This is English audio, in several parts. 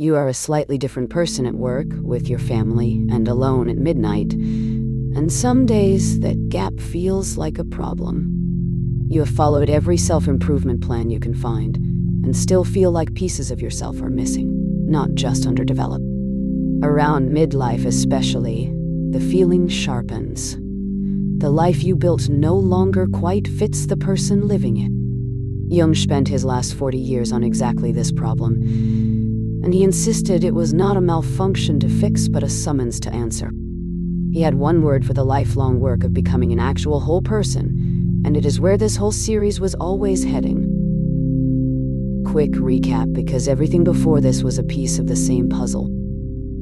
You are a slightly different person at work, with your family, and alone at midnight. And some days, that gap feels like a problem. You have followed every self-improvement plan you can find, and still feel like pieces of yourself are missing, not just underdeveloped. Around midlife especially, the feeling sharpens. The life you built no longer quite fits the person living it. Jung spent his last 40 years on exactly this problem, and he insisted it was not a malfunction to fix but a summons to answer. He had one word for the lifelong work of becoming an actual whole person, and it is where this whole series was always heading. Quick recap, because everything before this was a piece of the same puzzle.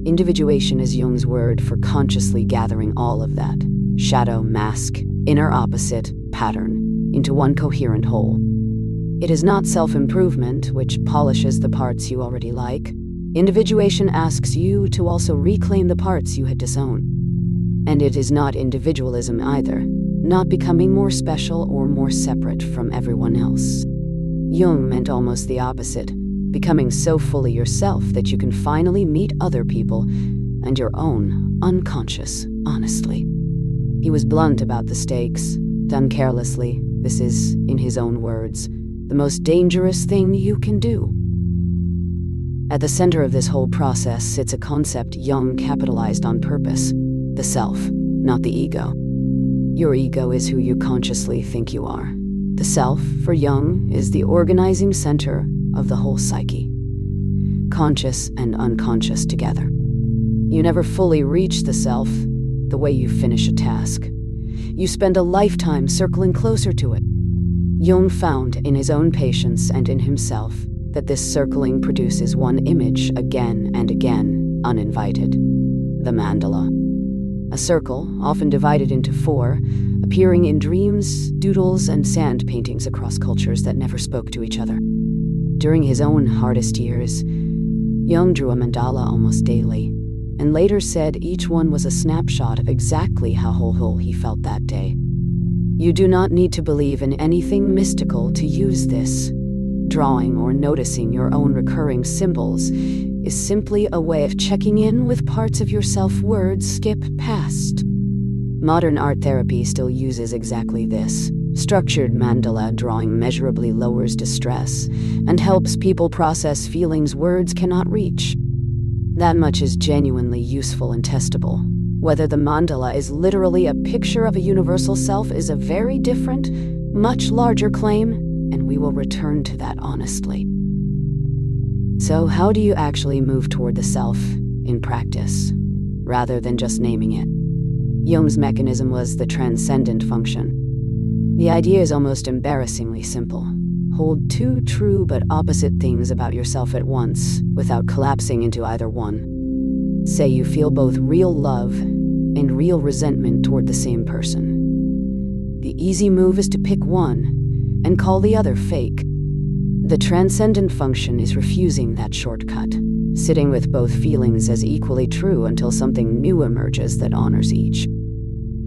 Individuation is Jung's word for consciously gathering all of that shadow, mask, inner opposite, pattern into one coherent whole. It is not self-improvement, which polishes the parts you already like. Individuation asks you to also reclaim the parts you had disowned. And it is not individualism either, not becoming more special or more separate from everyone else. Jung meant almost the opposite, becoming so fully yourself that you can finally meet other people and your own unconscious honestly. He was blunt about the stakes, done carelessly. This is, in his own words, the most dangerous thing you can do. At the center of this whole process sits a concept Jung capitalized on purpose: the self, not the ego. Your ego is who you consciously think you are. The self, for Jung, is the organizing center of the whole psyche, conscious and unconscious together. You never fully reach the self the way you finish a task. You spend a lifetime circling closer to it. Jung found in his own patience and in himself that this circling produces one image again and again, uninvited: the mandala. A circle, often divided into 4, appearing in dreams, doodles, and sand paintings across cultures that never spoke to each other. During his own hardest years, Jung drew a mandala almost daily, and later said each one was a snapshot of exactly how whole he felt that day. You do not need to believe in anything mystical to use this. Drawing or noticing your own recurring symbols is simply a way of checking in with parts of yourself words skip past. Modern art therapy still uses exactly this. Structured mandala drawing measurably lowers distress and helps people process feelings words cannot reach. That much is genuinely useful and testable. Whether the mandala is literally a picture of a universal self is a very different, much larger claim, and we will return to that honestly. So how do you actually move toward the self in practice, rather than just naming it? Jung's mechanism was the transcendent function. The idea is almost embarrassingly simple. Hold 2 true but opposite things about yourself at once, without collapsing into either one. Say you feel both real love and real resentment toward the same person. The easy move is to pick one and call the other fake. The transcendent function is refusing that shortcut, sitting with both feelings as equally true until something new emerges that honors each.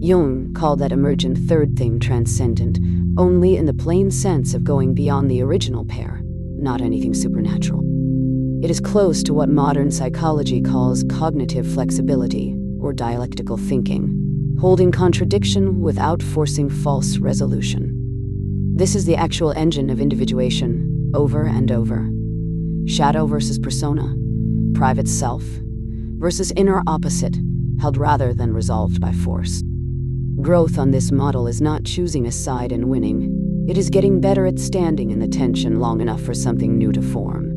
Jung called that emergent third thing transcendent, only in the plain sense of going beyond the original pair, not anything supernatural. It is close to what modern psychology calls cognitive flexibility, or dialectical thinking, holding contradiction without forcing false resolution. This is the actual engine of individuation, over and over. Shadow versus persona, private self versus inner opposite, held rather than resolved by force. Growth on this model is not choosing a side and winning. It is getting better at standing in the tension long enough for something new to form.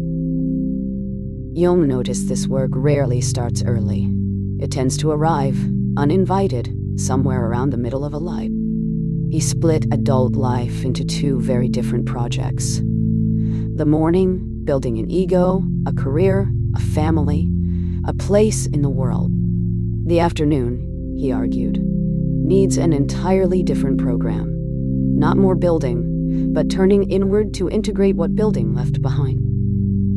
Jung noticed this work rarely starts early. It tends to arrive, uninvited, somewhere around the middle of a life. He split adult life into 2 very different projects. The morning, building an ego, a career, a family, a place in the world. The afternoon, he argued, needs an entirely different program. Not more building, but turning inward to integrate what building left behind.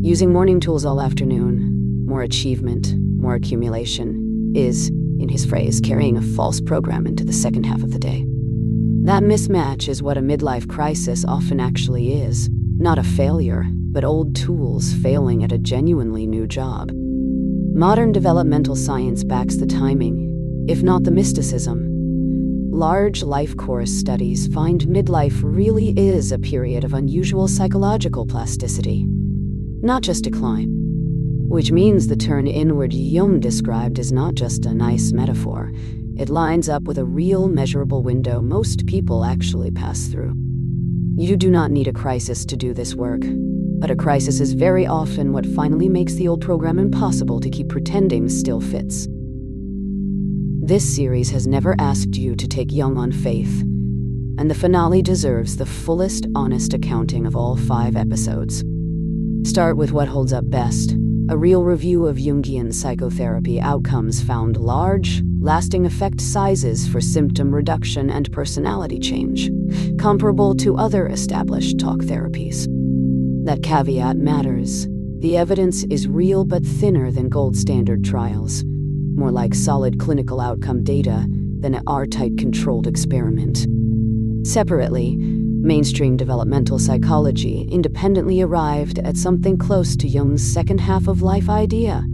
Using morning tools all afternoon, more achievement, more accumulation, is, in his phrase, carrying a false program into the second half of the day. That mismatch is what a midlife crisis often actually is. Not a failure, but old tools failing at a genuinely new job. Modern developmental science backs the timing, if not the mysticism. Large life course studies find midlife really is a period of unusual psychological plasticity, not just decline. Which means the turn inward Jung described is not just a nice metaphor. It lines up with a real measurable window most people actually pass through. You do not need a crisis to do this work, but a crisis is very often what finally makes the old program impossible to keep pretending still fits. This series has never asked you to take Jung on faith, and the finale deserves the fullest, honest accounting of all 5 episodes. Start with what holds up best. A real review of Jungian psychotherapy outcomes found large, lasting effect sizes for symptom reduction and personality change, comparable to other established talk therapies. That caveat matters. The evidence is real but thinner than gold standard trials, more like solid clinical outcome data than an R-type controlled experiment. Separately, mainstream developmental psychology independently arrived at something close to Jung's second half of life idea.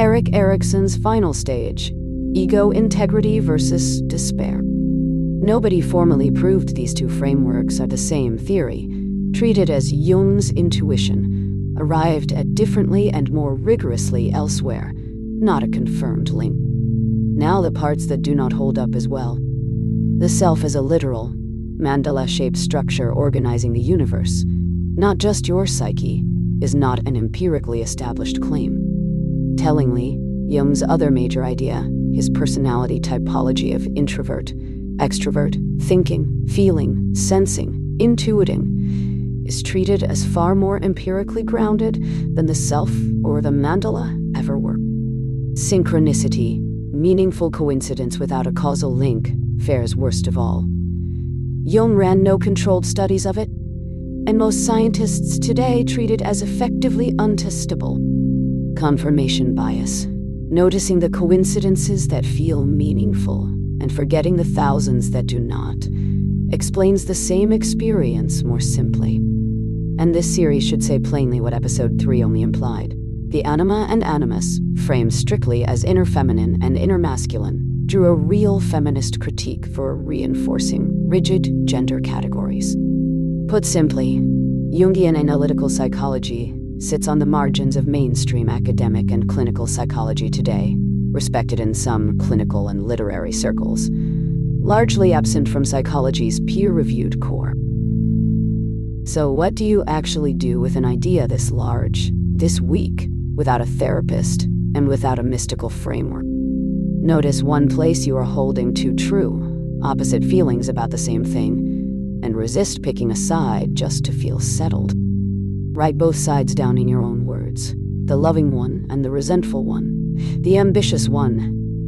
Erik Erikson's final stage, ego integrity versus despair. Nobody formally proved these 2 frameworks are the same theory, treated as Jung's intuition, arrived at differently and more rigorously elsewhere, not a confirmed link. Now the parts that do not hold up as well. The self as a literal, mandala-shaped structure organizing the universe, not just your psyche, is not an empirically established claim. Tellingly, Jung's other major idea, his personality typology of introvert, extrovert, thinking, feeling, sensing, intuiting, is treated as far more empirically grounded than the self or the mandala ever were. Synchronicity, meaningful coincidence without a causal link, fares worst of all. Jung ran no controlled studies of it, and most scientists today treat it as effectively untestable. Confirmation bias, noticing the coincidences that feel meaningful and forgetting the thousands that do not, explains the same experience more simply. And this series should say plainly what episode 3 only implied. The anima and animus, framed strictly as inner feminine and inner masculine, drew a real feminist critique for reinforcing rigid gender categories. Put simply, Jungian analytical psychology sits on the margins of mainstream academic and clinical psychology today, respected in some clinical and literary circles, largely absent from psychology's peer-reviewed core. So what do you actually do with an idea this large, this weak, without a therapist and without a mystical framework? Notice one place you are holding too true, opposite feelings about the same thing, and resist picking a side just to feel settled. Write both sides down in your own words, the loving one and the resentful one, the ambitious one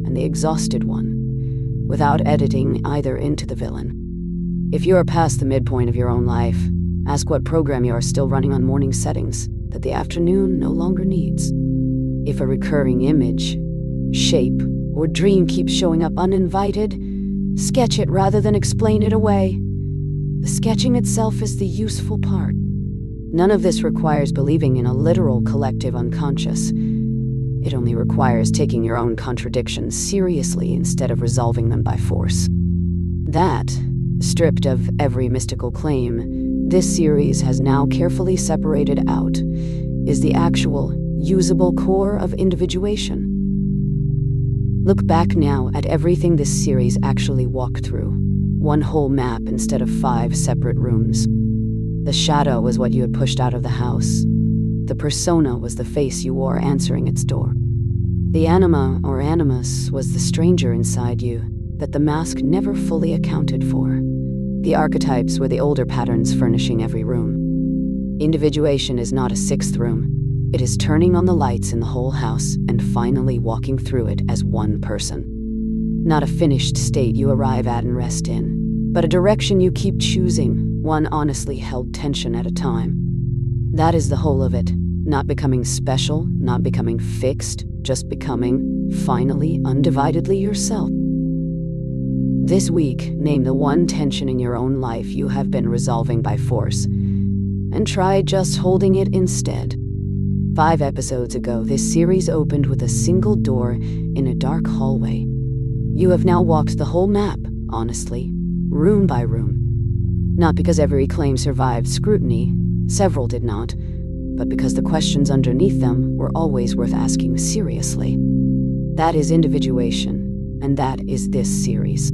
and the exhausted one, without editing either into the villain. If you are past the midpoint of your own life, ask what program you are still running on morning settings that the afternoon no longer needs. If a recurring image, shape, or dream keeps showing up uninvited, sketch it rather than explain it away. The sketching itself is the useful part. None of this requires believing in a literal collective unconscious. It only requires taking your own contradictions seriously instead of resolving them by force. That, stripped of every mystical claim, this series has now carefully separated out, is the actual, usable core of individuation. Look back now at everything this series actually walked through. One whole map instead of 5 separate rooms. The shadow was what you had pushed out of the house. The persona was the face you wore answering its door. The anima or animus was the stranger inside you that the mask never fully accounted for. The archetypes were the older patterns furnishing every room. Individuation is not a 6th room. It is turning on the lights in the whole house and finally walking through it as one person. Not a finished state you arrive at and rest in, but a direction you keep choosing, one honestly held tension at a time. That is the whole of it, not becoming special, not becoming fixed, just becoming, finally, undividedly yourself. This week, name the one tension in your own life you have been resolving by force, and try just holding it instead. 5 episodes ago, this series opened with a single door in a dark hallway. You have now walked the whole map, honestly, room by room. Not because every claim survived scrutiny, several did not, but because the questions underneath them were always worth asking seriously. That is individuation, and that is this series.